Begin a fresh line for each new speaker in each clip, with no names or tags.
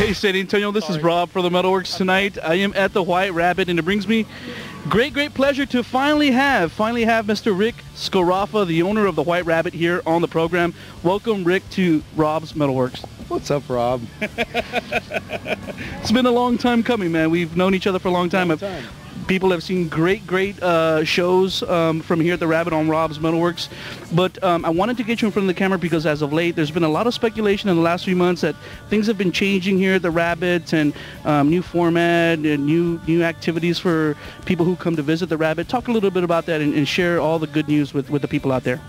Hey, San Antonio, this is Rob for the Metalworks tonight. I am at the White Rabbit, and it brings me great pleasure to finally have Mr. Rick Sciaraffa, the owner of the White Rabbit, here on the program. Welcome, Rick, to Robbs MetalWorks.
What's up, Rob?
It's been a long time coming, man. We've known each other for a long time. People have seen great shows from here at the Rabbit on Robbs MetalWorks. But I wanted to get you in front of the camera because as of late, there's been a lot of speculation in the last few months that things have been changing here at the Rabbit, and new format and new activities for people who come to visit the Rabbit. Talk a little bit about that and share all the good news with the people out there.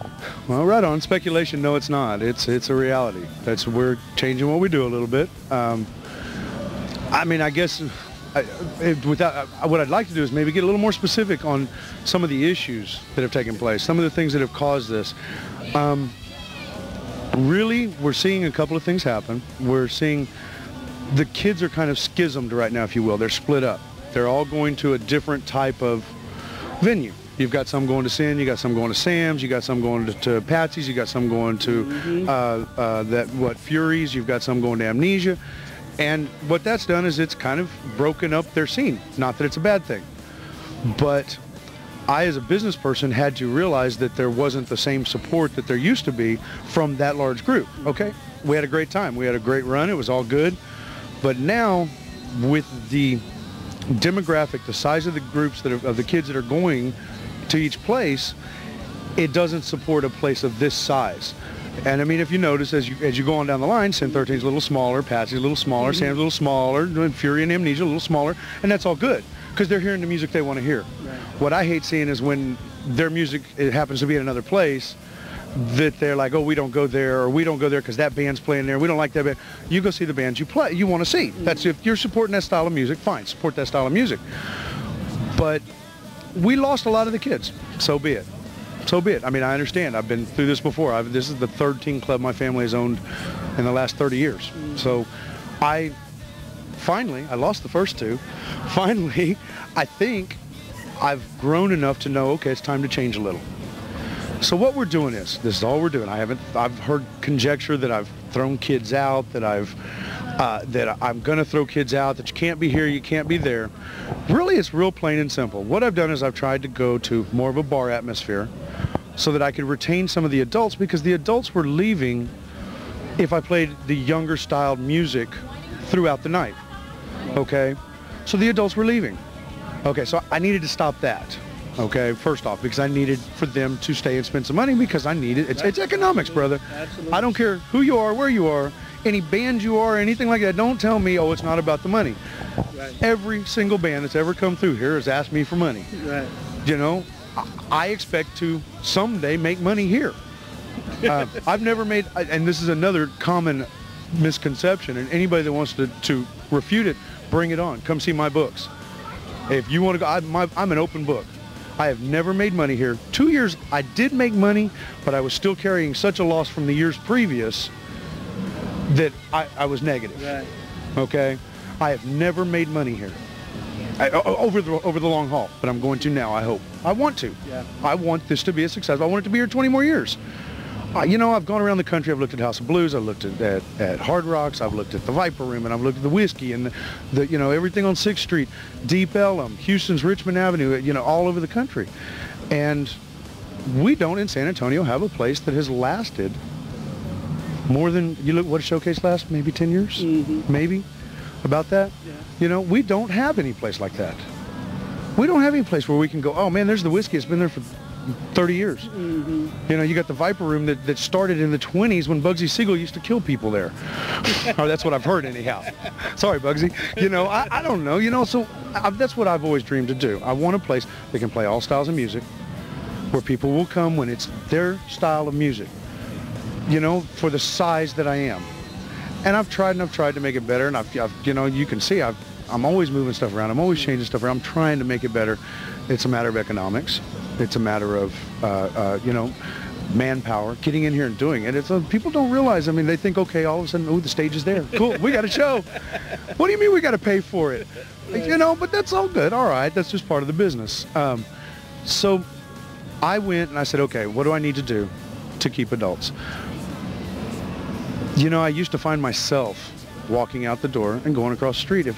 Well, right on. Speculation, no, it's not. It's a reality. We're changing what we do a little bit. I mean, I guess... what I'd like to do is maybe get a little more specific on some of the issues that have taken place, some of the things that have caused this. Really, we're seeing a couple of things happen. We're seeing the kids are kind of schismed right now, if you will. They're split up. They're all going to a different type of venue. You've got some going to Sin, you got some going to Sam's, you got some going to Patsy's, you got some going to Fury's, you've got some going to Amnesia. And what that's done is it's kind of broken up their scene. Not that it's a bad thing. But I, as a business person, had to realize that there wasn't the same support that there used to be from that large group. Okay? We had a great time. We had a great run. It was all good. But now, with the demographic, the size of the groups of the kids that are going to each place, it doesn't support a place of this size. And I mean, if you notice, as you go on down the line, Sin 13's a little smaller, Patsy's a little smaller, Sam's a little smaller, Fury and Amnesia a little smaller, and that's all good because they're hearing the music they want to hear. Right. What I hate seeing is when their music happens to be in another place, that they're like, oh, we don't go there, or we don't go there because that band's playing there. We don't like that band. You go see the bands you want to see. That's if you're supporting that style of music, fine, support that style of music. But we lost a lot of the kids. So be it. So be it. I mean, I understand. I've been through this before. This is the third teen club my family has owned in the last 30 years. So I lost the first two. Finally, I think I've grown enough to know, okay, it's time to change a little. So what we're doing is, this is all we're doing. I've heard conjecture that I've thrown kids out, that I'm going to throw kids out, that you can't be here, you can't be there. Really, it's real plain and simple. What I've done is I've tried to go to more of a bar atmosphere so that I could retain some of the adults, because the adults were leaving if I played the younger styled music throughout the night. Okay? So the adults were leaving. Okay, so I needed to stop that. Okay, first off, because I needed for them to stay and spend some money, because I needed it's economics, brother. Absolutely. I don't care who you are, where you are, any band you are, anything like that. Don't tell me, oh, it's not about the money. Right. Every single band that's ever come through here has asked me for money. Right. You know, I expect to someday make money here. I've never made, and this is another common misconception, and anybody that wants to refute it, bring it on. Come see my books. If you want to go, I'm an open book. I have never made money here. 2 years I did make money, but I was still carrying such a loss from the years previous that I was negative. Right. Okay? I have never made money here. Over the long haul, but I'm going to now, I hope. I want to. Yeah. I want this to be a success. I want it to be here 20 more years. You know, I've gone around the country. I've looked at House of Blues. I've looked at Hard Rocks. I've looked at the Viper Room, and I've looked at the Whiskey and the everything on 6th Street, Deep Ellum, Houston's Richmond Avenue, you know, all over the country. And we don't in San Antonio have a place that has lasted more than, you look, what a showcase last, maybe 10 years? Mm-hmm. Maybe? About that? Yeah. You know, we don't have any place like that. We don't have any place where we can go, oh man, there's the Whiskey. It's been there for 30 years. Mm-hmm. You know, you got the Viper Room that started in the 20s when Bugsy Siegel used to kill people there. Or that's what I've heard anyhow. Sorry, Bugsy. You know, I don't know. You know, so that's what I've always dreamed to do. I want a place that can play all styles of music, where people will come when it's their style of music, you know, for the size that I am. And I've tried to make it better, and I've you know, you can see I'm always moving stuff around. I'm always changing stuff around. I'm trying to make it better. It's a matter of economics. It's a matter of, you know, manpower, getting in here and doing it. It's people don't realize. I mean, they think, okay, all of a sudden, oh, the stage is there. Cool, we got a show. What do you mean we got to pay for it? You know, but that's all good. All right, that's just part of the business. So I went and I said, okay, what do I need to do to keep adults? You know, I used to find myself walking out the door and going across the street if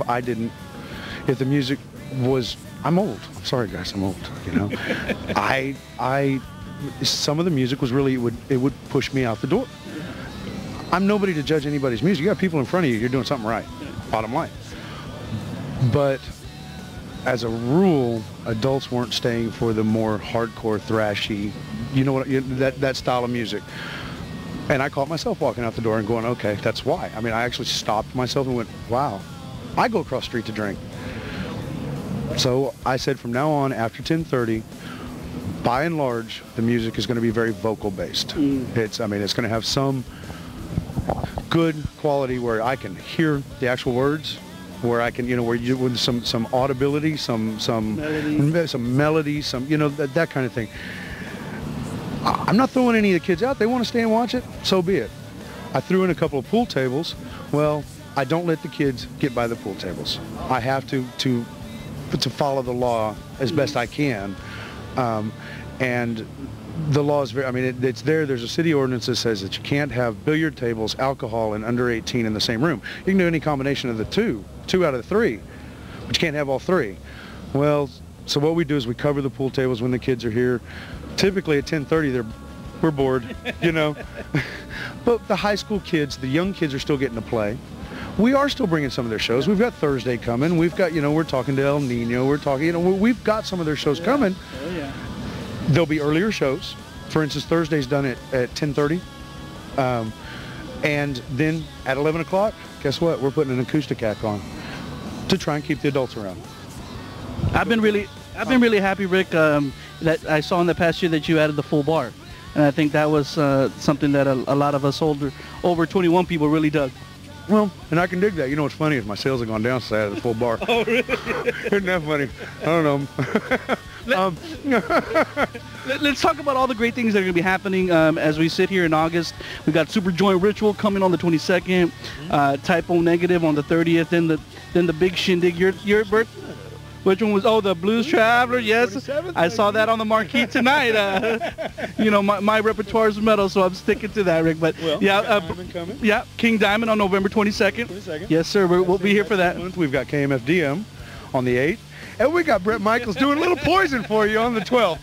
the music was, I'm old. I'm sorry guys, I'm old, you know. Some of the music was really, it would push me out the door. I'm nobody to judge anybody's music. You got people in front of you, you're doing something right, bottom line. But as a rule, adults weren't staying for the more hardcore, thrashy, you know what, that style of music. And I caught myself walking out the door and going, okay, that's why. I mean, I actually stopped myself and went, wow, I go across the street to drink. So I said from now on, after 10:30, by and large, the music is going to be very vocal based. It's going to have some good quality where I can hear the actual words, where I can, you know, where you with some audibility, some melody, you know, that kind of thing. I'm not throwing any of the kids out. They want to stay and watch it, so be it. I threw in a couple of pool tables. Well, I don't let the kids get by the pool tables. I have to follow the law as best I can. And the law is very, I mean, it's there. There's a city ordinance that says that you can't have billiard tables, alcohol, and under 18 in the same room. You can do any combination of the two out of the three, but you can't have all three. Well, so what we do is we cover the pool tables when the kids are here. Typically at 10:30, we're bored, you know. But the high school kids, the young kids are still getting to play. We are still bringing some of their shows. We've got Thursday coming. We've got, you know, we're talking to El Nino. We're talking, you know, we've got some of their shows coming.
Oh, yeah.
There'll be earlier shows. For instance, Thursday's done at 10:30. And then at 11 o'clock, guess what? We're putting an acoustic act on to try and keep the adults around.
I've been really happy, Rick, that I saw in the past year that you added the full bar. And I think that was something that a lot of us over 21 people really dug.
Well, and I can dig that. You know what's funny is my sales have gone down since I added the full bar.
Oh, really?
Isn't that funny? I don't know.
Let's talk about all the great things that are going to be happening as we sit here in August. We've got Super Joint Ritual coming on the 22nd, Typo Negative on the 30th, then the big shindig. Your birthday. Which one was? Oh, the Blues Traveler. Yes, I saw that on the marquee tonight. You know, my repertoire is metal, so I'm sticking to that, Rick. But
well,
yeah, King Diamond on November 22nd. Yes, sir. We'll be here for that.
We've got KMFDM on the 8th, and we got Brett Michaels doing a little Poison for you on the 12th.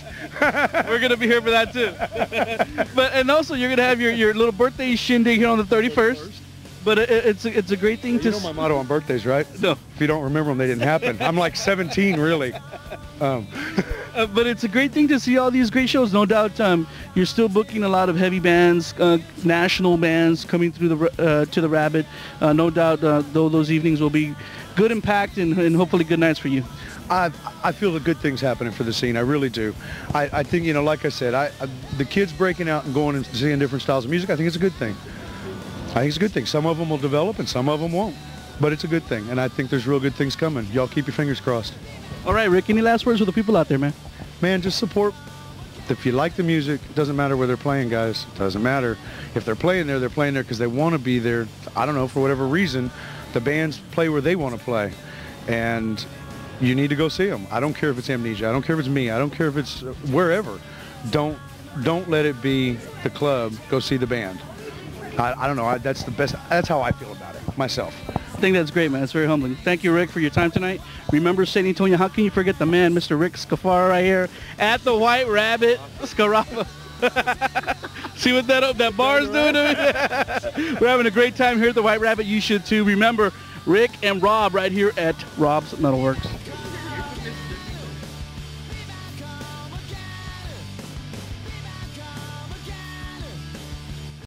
We're gonna be here for that too. And also you're gonna have your little birthday shindig here on the 31st. But it's a great thing to...
You know my motto on birthdays, right?
No.
If you don't remember them, they didn't happen. I'm like 17, really.
But it's a great thing to see all these great shows. No doubt you're still booking a lot of heavy bands, national bands coming through to the Rabbit. No doubt though those evenings will be good and packed and hopefully good nights for you.
I feel the good things happening for the scene. I really do. I think, you know, like I said, the kids breaking out and going and seeing different styles of music, I think it's a good thing. I think it's a good thing. Some of them will develop and some of them won't. But it's a good thing, and I think there's real good things coming. Y'all keep your fingers crossed.
All right, Rick, any last words with the people out there, man?
Man, just support. If you like the music, it doesn't matter where they're playing, guys. It doesn't matter. If they're playing there because they want to be there. I don't know, for whatever reason, the bands play where they want to play. And you need to go see them. I don't care if it's Amnesia. I don't care if it's me. I don't care if it's wherever. Don't let it be the club. Go see the band. I don't know. That's the best. That's how I feel about it myself.
I think that's great, man. It's very humbling. Thank you, Rick, for your time tonight. Remember, San Antonio, how can you forget the man, Mr. Rick Scafara, right here at the White Rabbit, Sciaraffa. See what that bar's doing to me? We're having a great time here at the White Rabbit. You should too. Remember, Rick and Rob right here at Robbs MetalWorks.